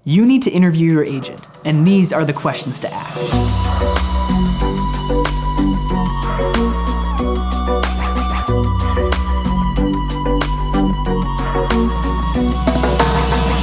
You need to interview your agent, and these are the questions to ask.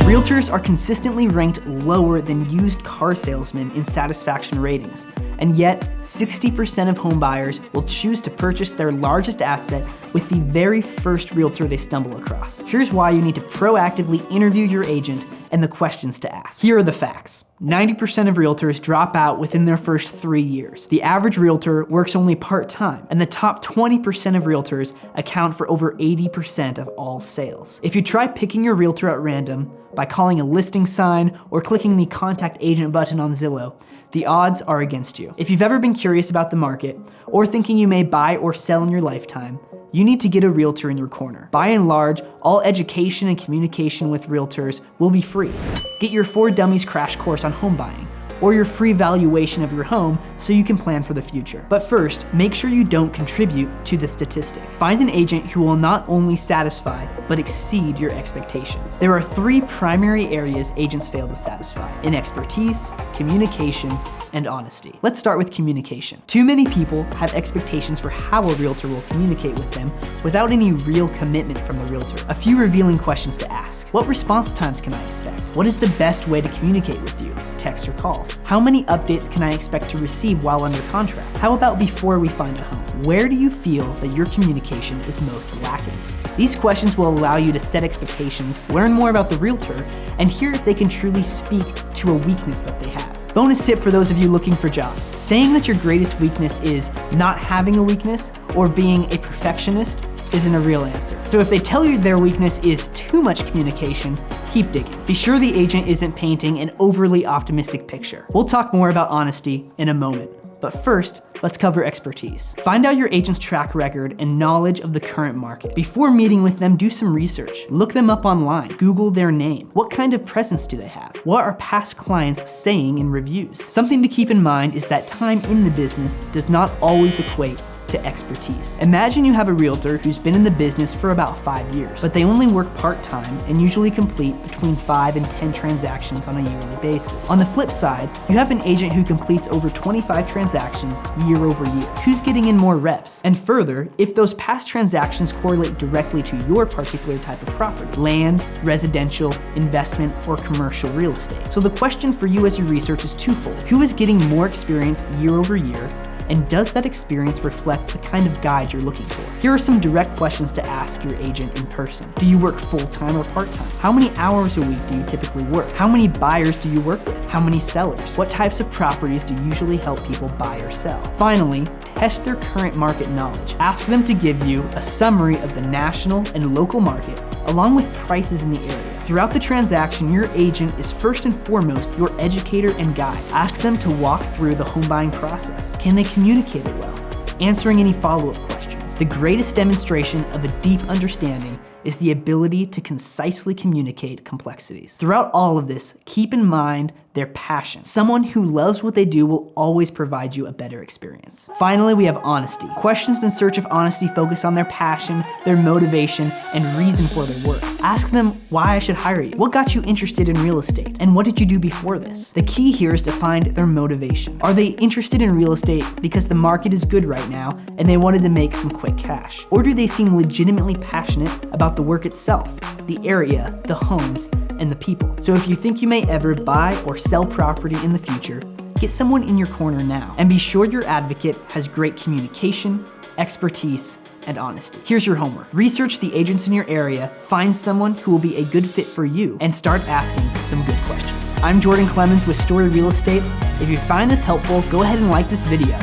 Realtors are consistently ranked lower than used car salesmen in satisfaction ratings, and yet 60% of home buyers will choose to purchase their largest asset with the very first realtor they stumble across. Here's why you need to proactively interview your agent and the questions to ask. Here are the facts. 90% of realtors drop out within their first 3 years. The average realtor works only part-time, and the top 20% of realtors account for over 80% of all sales. If you try picking your realtor at random by calling a listing sign or clicking the contact agent button on Zillow, the odds are against you. If you've ever been curious about the market or thinking you may buy or sell in your lifetime, you need to get a realtor in your corner. By and large, all education and communication with realtors will be free. Get your 4 Dummies crash course on home buying, or your free valuation of your home so you can plan for the future. But first, make sure you don't contribute to the statistic. Find an agent who will not only satisfy, but exceed your expectations. There are 3 primary areas agents fail to satisfy: in expertise, communication, and honesty. Let's start with communication. Too many people have expectations for how a realtor will communicate with them without any real commitment from the realtor. A few revealing questions to ask. What response times can I expect? What is the best way to communicate with you? Text or calls? How many updates can I expect to receive while under contract? How about before we find a home? Where do you feel that your communication is most lacking? These questions will allow you to set expectations, learn more about the realtor, and hear if they can truly speak to a weakness that they have. Bonus tip for those of you looking for jobs. Saying that your greatest weakness is not having a weakness or being a perfectionist isn't a real answer. So if they tell you their weakness is too much communication, keep digging. Be sure the agent isn't painting an overly optimistic picture. We'll talk more about honesty in a moment. But first, let's cover expertise. Find out your agent's track record and knowledge of the current market. Before meeting with them, do some research. Look them up online. Google their name. What kind of presence do they have? What are past clients saying in reviews? Something to keep in mind is that time in the business does not always equate to expertise. Imagine you have a realtor who's been in the business for about 5 years, but they only work part-time and usually complete between 5 and 10 transactions on a yearly basis. On the flip side, you have an agent who completes over 25 transactions year over year. Who's getting in more reps? And further, if those past transactions correlate directly to your particular type of property: land, residential, investment, or commercial real estate. So the question for you as you research is twofold. Who is getting more experience year over year? And does that experience reflect the kind of guide you're looking for? Here are some direct questions to ask your agent in person. Do you work full-time or part-time? How many hours a week do you typically work? How many buyers do you work with? How many sellers? What types of properties do you usually help people buy or sell? Finally, test their current market knowledge. Ask them to give you a summary of the national and local market, along with prices in the area. Throughout the transaction, your agent is first and foremost your educator and guide. Ask them to walk through the home buying process. Can they communicate it well? Answering any follow-up questions. The greatest demonstration of a deep understanding is the ability to concisely communicate complexities. Throughout all of this, keep in mind their passion. Someone who loves what they do will always provide you a better experience. Finally, we have honesty. Questions in search of honesty focus on their passion, their motivation, and reason for their work. Ask them why I should hire you. What got you interested in real estate? And what did you do before this? The key here is to find their motivation. Are they interested in real estate because the market is good right now and they wanted to make some quick cash? Or do they seem legitimately passionate about the work itself, the area, the homes, and the people? So if you think you may ever buy or sell property in the future, get someone in your corner now. And be sure your advocate has great communication, expertise, and honesty. Here's your homework. Research the agents in your area, find someone who will be a good fit for you, and start asking some good questions. I'm Jordan Clemens with Story Real Estate. If you find this helpful, go ahead and like this video.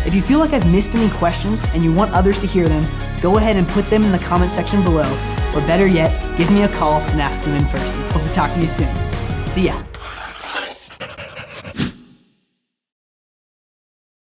If you feel like I've missed any questions and you want others to hear them, go ahead and put them in the comment section below, or better yet, give me a call and ask them in person. Hope to talk to you soon. See ya.